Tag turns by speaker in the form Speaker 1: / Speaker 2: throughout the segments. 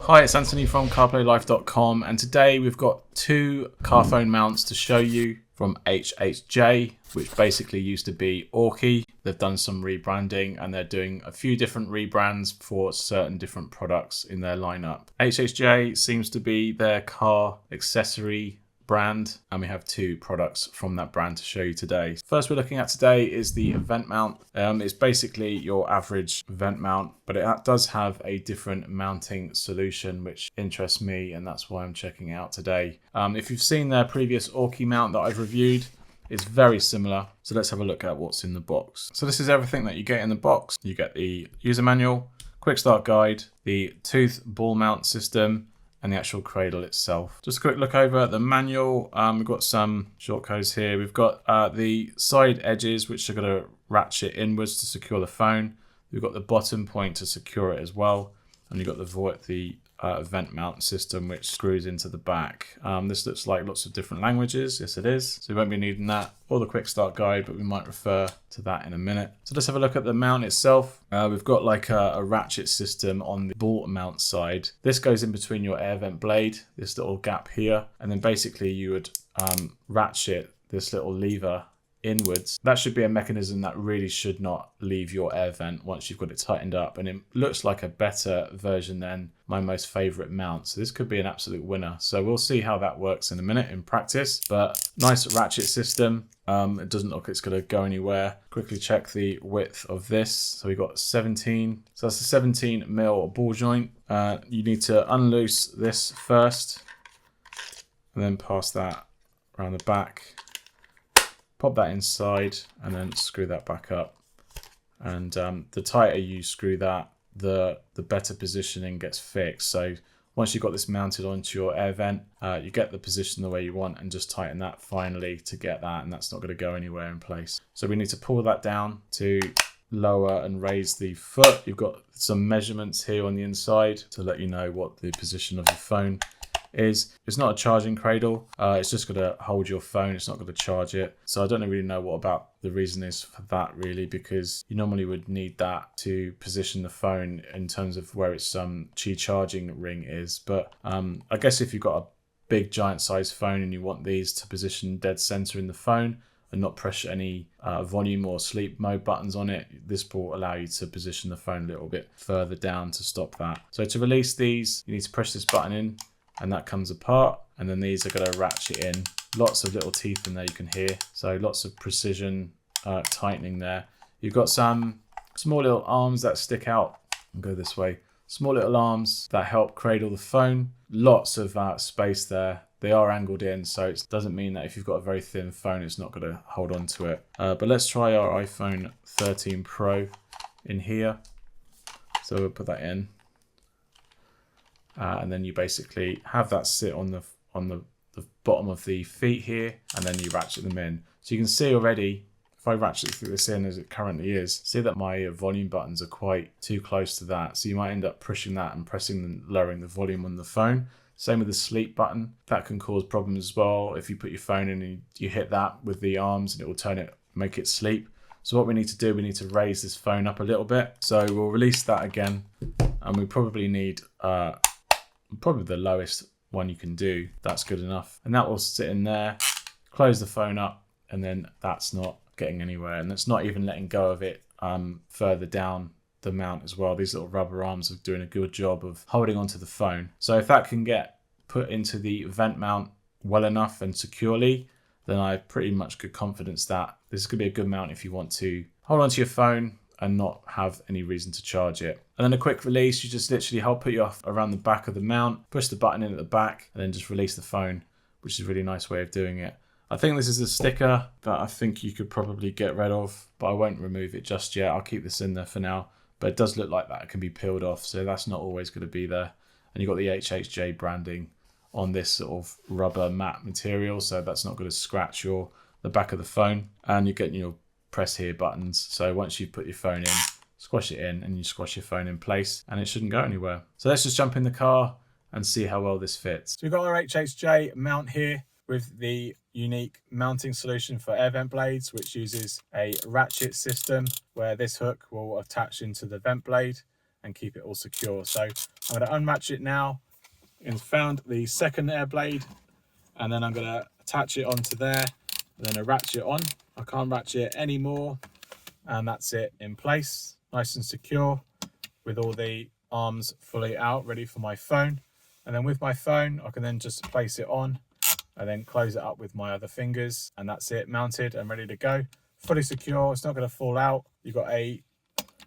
Speaker 1: Hi, it's Anthony from carplaylife.com, and today we've got two car phone mounts to show you from HHJ, which basically used to be Aukey. They've done some rebranding and they're doing a few different rebrands for certain different products in their lineup. HHJ seems to be their car accessory brand, and we have two products from that brand to show you today. First we're looking at today is the vent mount. It's basically your average vent mount, but it does have a different mounting solution which interests me, and that's why I'm checking it out today. If you've seen their previous Aukey mount that I've reviewed, it's very similar. So let's have a look at what's in the box. So this is everything that you get in the box. You get the user manual, quick start guide, the tooth ball mount system, and the actual cradle itself. Just a quick look over at the manual. We've got some short codes here. We've got the side edges, which are going to ratchet inwards to secure the phone. We've got the bottom point to secure it as well. And you've got the vent mount system, which screws into the back. This looks like lots of different languages. Yes, it is. So we won't be needing that or the quick start guide, but we might refer to that in a minute. So let's have a look at the mount itself. We've got like a ratchet system on the ball mount side. This goes in between your air vent blade, this little gap here. And then basically you would ratchet this little lever inwards. That should be a mechanism that really should not leave your air vent once you've got it tightened up, and it looks like a better version than my most favorite mount, so this could be an absolute winner. So we'll see how that works in a minute in practice, but nice ratchet system. It doesn't look like it's going to go anywhere. Quickly check the width of this. So we've got 17, so that's a 17 mil ball joint. You need to unloose this first and then pass that around the back. Pop that inside and then screw that back up. And the tighter you screw that, the better positioning gets fixed. So once you've got this mounted onto your air vent, you get the position the way you want and just tighten that finally to get that, and that's not going to go anywhere in place. So we need to pull that down to lower and raise the foot. You've got some measurements here on the inside to let you know what the position of your phone is. It's not a charging cradle, it's just going to hold your phone, it's not going to charge it. So I don't really know what about the reason is for that really, because you normally would need that to position the phone in terms of where its Qi charging ring is. But I guess if you've got a big giant size phone and you want these to position dead center in the phone and not press any volume or sleep mode buttons on it, this will allow you to position the phone a little bit further down to stop that. So to release these, you need to press this button in, and that comes apart, and then these are going to ratchet in. Lots of little teeth in there you can hear, so lots of precision tightening there. You've got some small little arms that stick out and go this way. Small little arms that help cradle the phone. Lots of space there. They are angled in, so it doesn't mean that if you've got a very thin phone, it's not going to hold on to it. But let's try our iPhone 13 Pro in here. So we'll put that in. And then you basically have that sit on the bottom of the feet here, and then you ratchet them in. So you can see already, if I ratchet this in as it currently is, see that my volume buttons are quite too close to that. So you might end up pushing that and pressing and lowering the volume on the phone. Same with the sleep button. That can cause problems as well. If you put your phone in and you hit that with the arms, and it will make it sleep. So what we need to do, we need to raise this phone up a little bit. So we'll release that again, and we probably need probably the lowest one you can do. That's good enough, and that will sit in there. Close the phone up, and then that's not getting anywhere, and it's not even letting go of it further down the mount as well. These little rubber arms are doing a good job of holding onto the phone. So if that can get put into the vent mount well enough and securely, then I have pretty much good confidence that this is going to be a good mount if you want to hold onto your phone and not have any reason to charge it. And then a quick release, you just literally put your around the back of the mount, push the button in at the back, and then just release the phone, which is a really nice way of doing it. I think this is a sticker that I think you could probably get rid of, but I won't remove it just yet. I'll keep this in there for now, but it does look like that it can be peeled off, so that's not always going to be there. And you've got the HHJ branding on this sort of rubber matte material, so that's not going to scratch the back of the phone. And you're getting your press here buttons, so once you put your phone in, squash it in, and you squash your phone in place, and it shouldn't go anywhere. So let's just jump in the car and see how well this fits. So we've got our HHJ mount here with the unique mounting solution for air vent blades, which uses a ratchet system where this hook will attach into the vent blade and keep it all secure. So I'm going to unratchet it now. It's found the second air blade, and then I'm going to attach it onto there, and then I ratchet on. I can't ratchet it anymore, and that's it in place, nice and secure, with all the arms fully out, ready for my phone. And then with my phone, I can then just place it on and then close it up with my other fingers, and that's it, mounted and ready to go. Fully secure, it's not going to fall out. You've got a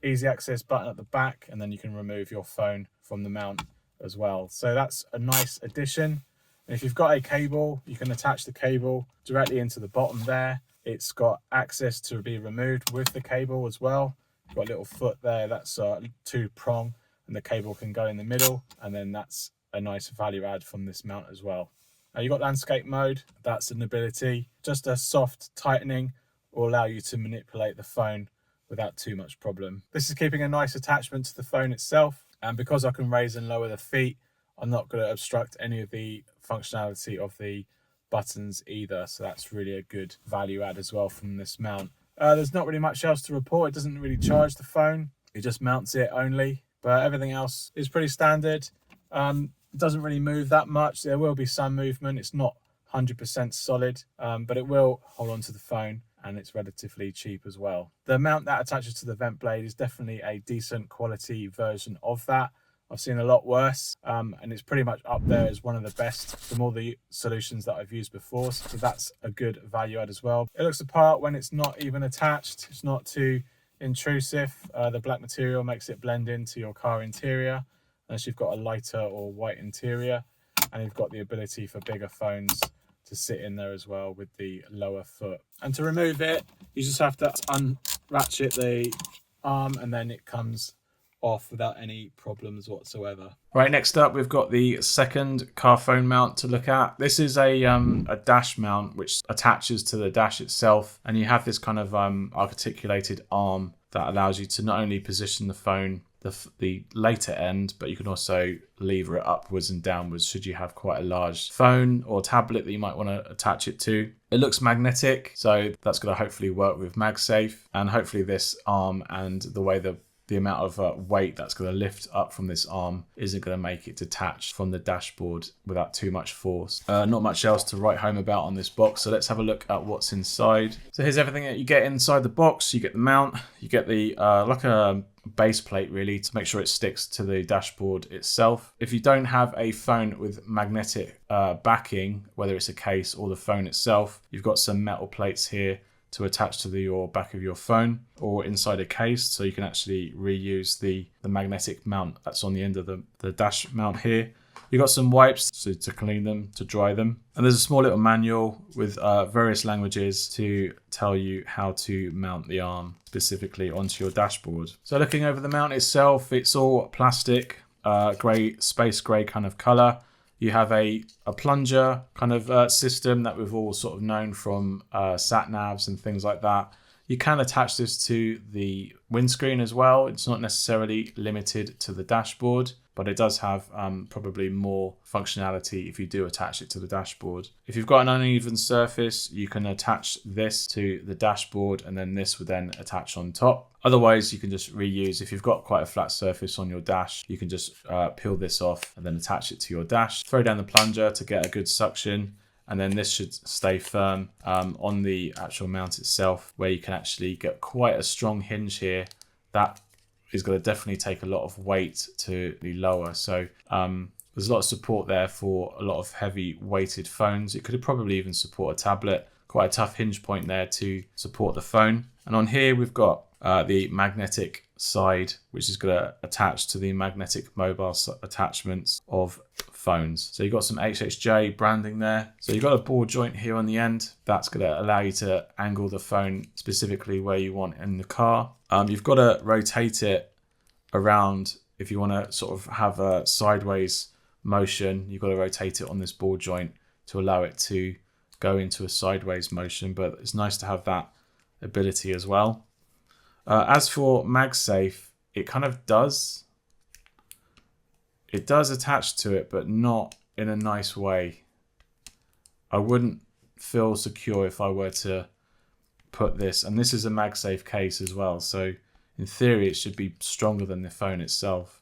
Speaker 1: easy access button at the back, and then you can remove your phone from the mount as well. So that's a nice addition. And if you've got a cable, you can attach the cable directly into the bottom there. It's got access to be removed with the cable as well. You've got a little foot there, that's a 2-prong, and the cable can go in the middle, and then that's a nice value add from this mount as well. Now you've got landscape mode, that's an ability. Just a soft tightening will allow you to manipulate the phone without too much problem. This is keeping a nice attachment to the phone itself, and because I can raise and lower the feet, I'm not going to obstruct any of the functionality of the buttons either, so that's really a good value add as well from this mount. There's not really much else to report. It doesn't really charge the phone, it just mounts it only, but everything else is pretty standard. It doesn't really move that much. There will be some movement, it's not 100% solid, but it will hold on to the phone, and it's relatively cheap as well. The mount that attaches to the vent blade is definitely a decent quality version of that. I've seen a lot worse, and it's pretty much up there as one of the best from all the solutions that I've used before, so that's a good value add as well. It looks the part when it's not even attached. It's not too intrusive. The black material makes it blend into your car interior, unless you've got a lighter or white interior, and you've got the ability for bigger phones to sit in there as well with the lower foot. And to remove it, you just have to unratchet the arm, and then it comes off without any problems whatsoever. Right, next up we've got the second car phone mount to look at. This is a dash mount which attaches to the dash itself, and you have this kind of articulated arm that allows you to not only position the phone the later end, but you can also lever it upwards and downwards should you have quite a large phone or tablet that you might want to attach it to. It looks magnetic, so that's going to hopefully work with MagSafe, and hopefully this arm and the way the amount of weight that's going to lift up from this arm isn't going to make it detach from the dashboard without too much force. Not much else to write home about on this box, so let's have a look at what's inside. So here's everything that you get inside the box. You get the mount, you get the like a base plate really to make sure it sticks to the dashboard itself. If you don't have a phone with magnetic backing, whether it's a case or the phone itself, you've got some metal plates here to attach to your back of your phone or inside a case, so you can actually reuse the magnetic mount that's on the end of the dash mount here. You've got some wipes to clean them, to dry them. And there's a small little manual with various languages to tell you how to mount the arm specifically onto your dashboard. So looking over the mount itself, it's all plastic, grey, space grey kind of colour. You have a plunger kind of system that we've all sort of known from sat navs and things like that. You can attach this to the windscreen as well. It's not necessarily limited to the dashboard, but it does have probably more functionality if you do attach it to the dashboard. If you've got an uneven surface, you can attach this to the dashboard, and then this would then attach on top. Otherwise, you can just reuse. If you've got quite a flat surface on your dash, you can just peel this off and then attach it to your dash. Throw down the plunger to get a good suction, and then this should stay firm on the actual mount itself, where you can actually get quite a strong hinge here. That is going to definitely take a lot of weight to be lower. So there's a lot of support there for a lot of heavy weighted phones. It could probably even support a tablet. Quite a tough hinge point there to support the phone. And on here we've got the magnetic side, which is going to attach to the magnetic mobile attachments of phones. So you've got some HHJ branding there. So you've got a ball joint here on the end. That's going to allow you to angle the phone specifically where you want in the car. You've got to rotate it around if you want to sort of have a sideways motion. You've got to rotate it on this ball joint to allow it to go into a sideways motion, but it's nice to have that ability as well. As for MagSafe, it kind of does. It does attach to it, but not in a nice way. I wouldn't feel secure if I were to put this, and this is a MagSafe case as well, so in theory it should be stronger than the phone itself,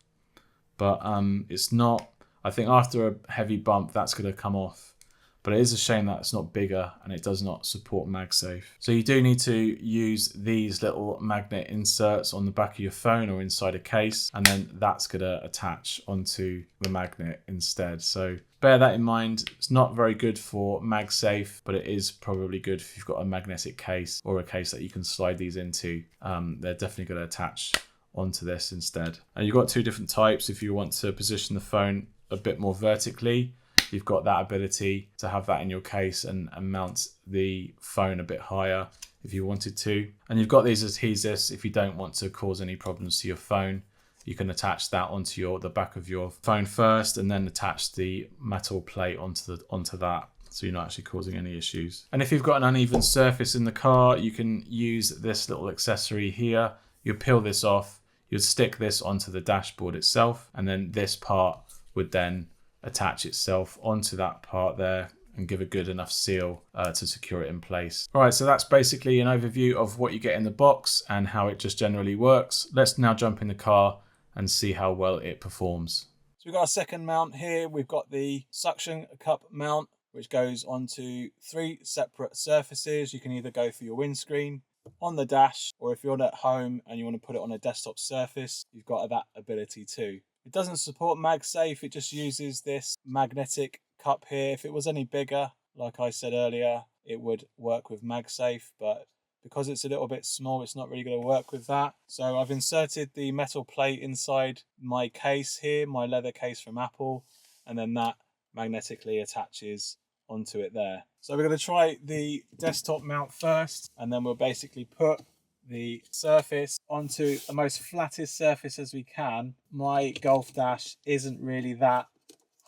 Speaker 1: but it's not. I think after a heavy bump, that's going to come off. But it is a shame that it's not bigger and it does not support MagSafe. So you do need to use these little magnet inserts on the back of your phone or inside a case, and then that's going to attach onto the magnet instead. So bear that in mind. It's not very good for MagSafe, but it is probably good if you've got a magnetic case or a case that you can slide these into. They're definitely going to attach onto this instead. And you've got two different types. If you want to position the phone a bit more vertically, you've got that ability to have that in your case and mount the phone a bit higher if you wanted to. And you've got these adhesives if you don't want to cause any problems to your phone. You can attach that onto the back of your phone first and then attach the metal plate onto that, so you're not actually causing any issues. And if you've got an uneven surface in the car, you can use this little accessory here. You peel this off, you'd stick this onto the dashboard itself, and then this part would then attach itself onto that part there and give a good enough seal to secure it in place. All right, so that's basically an overview of what you get in the box and how it just generally works. Let's now jump in the car and see how well it performs. So we've got our second mount here. We've got the suction cup mount, which goes onto 3 separate surfaces. You can either go for your windscreen, on the dash, or if you're at home and you want to put it on a desktop surface, you've got that ability too. It doesn't support MagSafe, it just uses this magnetic cup here. If it was any bigger, like I said earlier, it would work with MagSafe, but because it's a little bit small, it's not really going to work with that. So I've inserted the metal plate inside my case here, my leather case from Apple, and then that magnetically attaches onto it there. So we're going to try the desktop mount first, and then we'll basically put the surface onto the most flattest surface as we can. My Golf Dash isn't really that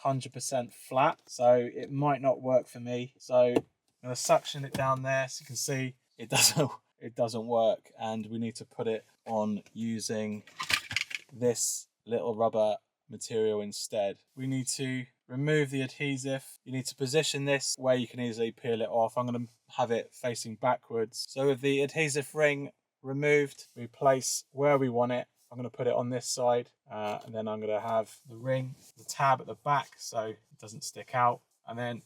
Speaker 1: 100% flat, so it might not work for me. So I'm going to suction it down there, so you can see it doesn't work, and we need to put it on using this little rubber material instead. We need to remove the adhesive. You need to position this where you can easily peel it off. I'm going to have it facing backwards. So with the adhesive ring removed, we place where we want it. I'm going to put it on this side, and then I'm going to have the ring, the tab at the back so it doesn't stick out, and then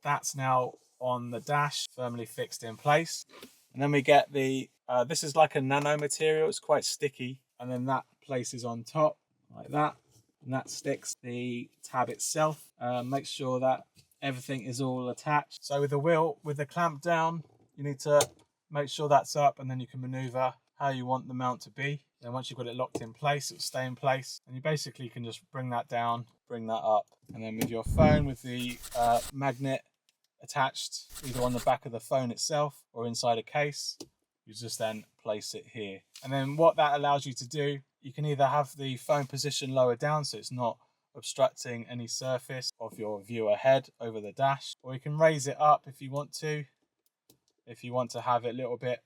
Speaker 1: that's now on the dash, firmly fixed in place. And then we get the this is like a nano material, it's quite sticky, and then that places on top like that, and that sticks the tab itself. Make sure that everything is all attached. So with the wheel, with the clamp down, you need to make sure that's up, and then you can maneuver how you want the mount to be. Then once you've got it locked in place, it'll stay in place, and you basically can just bring that down, bring that up, and then with your phone, with the magnet attached either on the back of the phone itself or inside a case, you just then place it here. And then what that allows you to do, you can either have the phone position lower down so it's not obstructing any surface of your view ahead over the dash, or you can raise it up if you want to have it a little bit,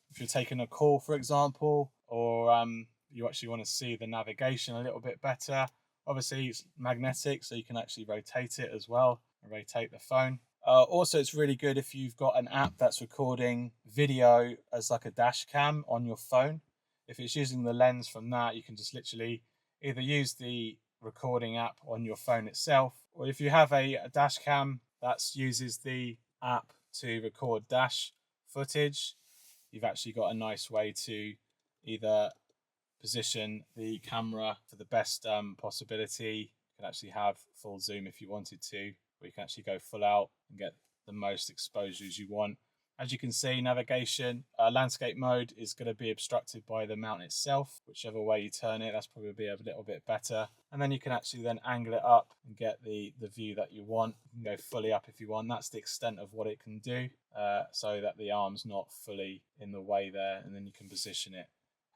Speaker 1: if you're taking a call for example, or you actually want to see the navigation a little bit better. Obviously it's magnetic, so you can actually rotate it as well and rotate the phone. Also, it's really good if you've got an app that's recording video as like a dash cam on your phone. If it's using the lens from that, you can just literally either use the recording app on your phone itself, or if you have a dash cam that uses the app to record dash footage, you've actually got a nice way to either position the camera for the best possibility. You can actually have full zoom if you wanted to, or you can actually go full out and get the most exposures you want. As you can see, navigation, landscape mode is going to be obstructed by the mount itself. Whichever way you turn it, that's probably a little bit better. And then you can actually then angle it up and get the view that you want. You can go fully up if you want. That's the extent of what it can do, so that the arm's not fully in the way there, and then you can position it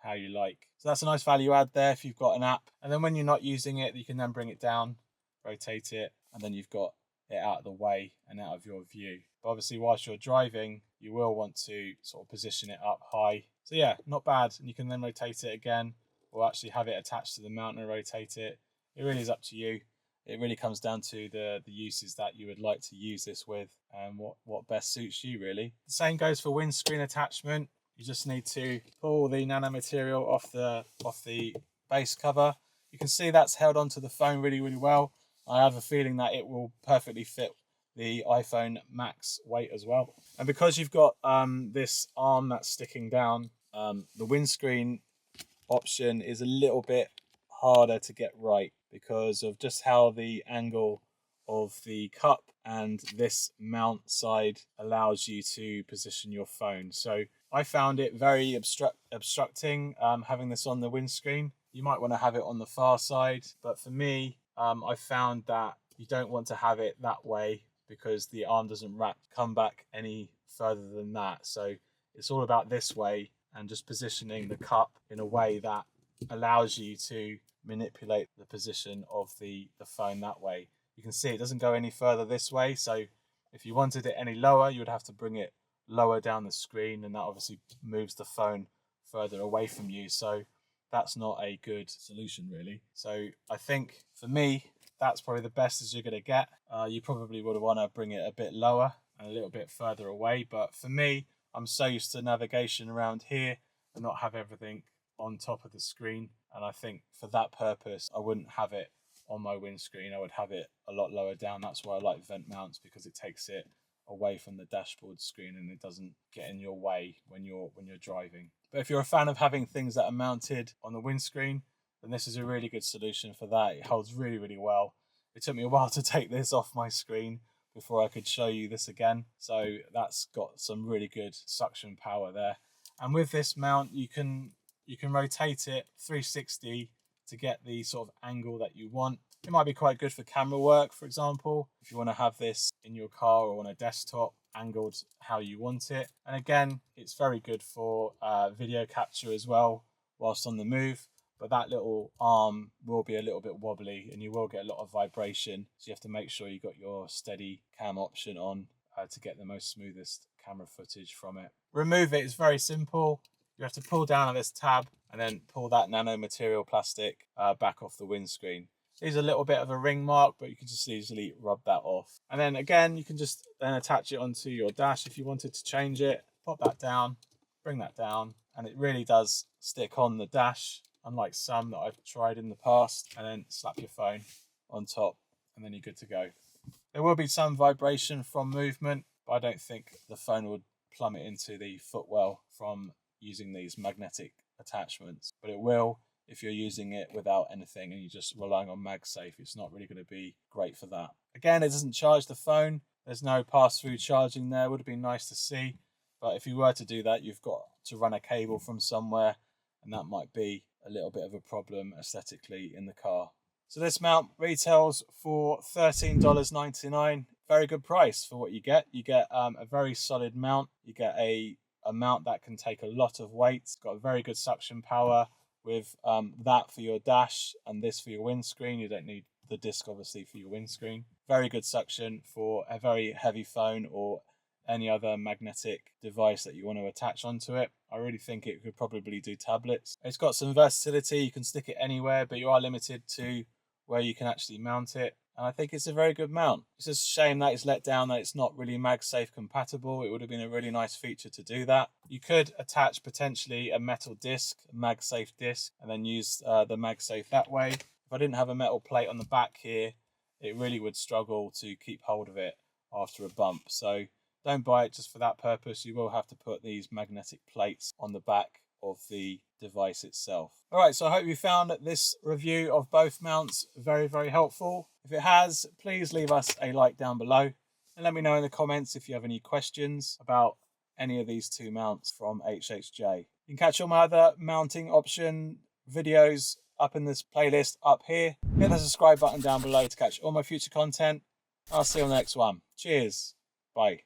Speaker 1: how you like. So that's a nice value add there if you've got an app. And then when you're not using it, you can then bring it down, rotate it, and then you've got it out of the way and out of your view. But obviously whilst you're driving, you will want to sort of position it up high. So yeah, not bad. And you can then rotate it again, or actually have it attached to the mount and rotate it. It really is up to you. It really comes down to the uses that you would like to use this with, and what best suits you really. The same goes for windscreen attachment. You just need to pull the nanomaterial off the base cover. You can see that's held onto the phone really, really well. I have a feeling that it will perfectly fit the iPhone Max weight as well. And because you've got this arm that's sticking down, the windscreen option is a little bit harder to get right because of just how the angle of the cup and this mount side allows you to position your phone. So I found it very obstructing having this on the windscreen. You might want to have it on the far side, but for me, I found that you don't want to have it that way because the arm doesn't come back any further than that. So it's all about this way and just positioning the cup in a way that allows you to manipulate the position of the phone that way. You can see it doesn't go any further this way. So if you wanted it any lower, you would have to bring it lower down the screen, and that obviously moves the phone further away from you. So that's not a good solution really. So I think for me, that's probably the best as you're going to get. You probably would want to bring it a bit lower and a little bit further away. But for me, I'm so used to navigation around here and not have everything on top of the screen. And I think for that purpose, I wouldn't have it on my windscreen. I would have it a lot lower down. That's why I like vent mounts, because it takes it away from the dashboard screen and it doesn't get in your way when you're driving. But if you're a fan of having things that are mounted on the windscreen, then this is a really good solution for that. It holds really, really well. It took me a while to take this off my screen before I could show you this again. So that's got some really good suction power there. And with this mount, you can rotate it 360 to get the sort of angle that you want. It might be quite good for camera work, for example, if you want to have this in your car or on a desktop angled how you want it. And again, it's very good for video capture as well whilst on the move. But that little arm will be a little bit wobbly and you will get a lot of vibration. So you have to make sure you got your steady cam option on to get the most smoothest camera footage from it. Remove it is very simple. You have to pull down on this tab and then pull that nanomaterial plastic back off the windscreen. There's a little bit of a ring mark, but you can just easily rub that off. And then again, you can just then attach it onto your dash if you wanted to change it. Pop that down, bring that down, and it really does stick on the dash, unlike some that I've tried in the past. And then slap your phone on top and then you're good to go. There will be some vibration from movement, but I don't think the phone would plummet into the footwell from using these magnetic attachments, but it will if you're using it without anything and you're just relying on MagSafe. It's not really going to be great for that. Again, it doesn't charge the phone. There's no pass-through charging there. Would have been nice to see, but if you were to do that, you've got to run a cable from somewhere, and that might be a little bit of a problem aesthetically in the car. So this mount retails for $13.99. Very good price for what you get. You get a very solid mount. You get a mount that can take a lot of weight. It's got a very good suction power with that for your dash and this for your windscreen. You don't need the disc obviously for your windscreen. Very good suction for a very heavy phone or any other magnetic device that you want to attach onto it. I really think it could probably do tablets. It's got some versatility. You can stick it anywhere, but you are limited to where you can actually mount it. And I think it's a very good mount. It's just a shame that it's let down that it's not really MagSafe compatible. It would have been a really nice feature to do that. You could attach potentially a metal disc, a MagSafe disc, and then use the MagSafe that way. If I didn't have a metal plate on the back here, it really would struggle to keep hold of it after a bump. So don't buy it just for that purpose. You will have to put these magnetic plates on the back of the device itself. All right, so I hope you found this review of both mounts very, very helpful. If it has, please leave us a like down below and let me know in the comments if you have any questions about any of these two mounts from HHJ. You can catch all my other mounting option videos up in this playlist up here. Hit the subscribe button down below to catch all my future content. I'll see you on the next one. Cheers. Bye.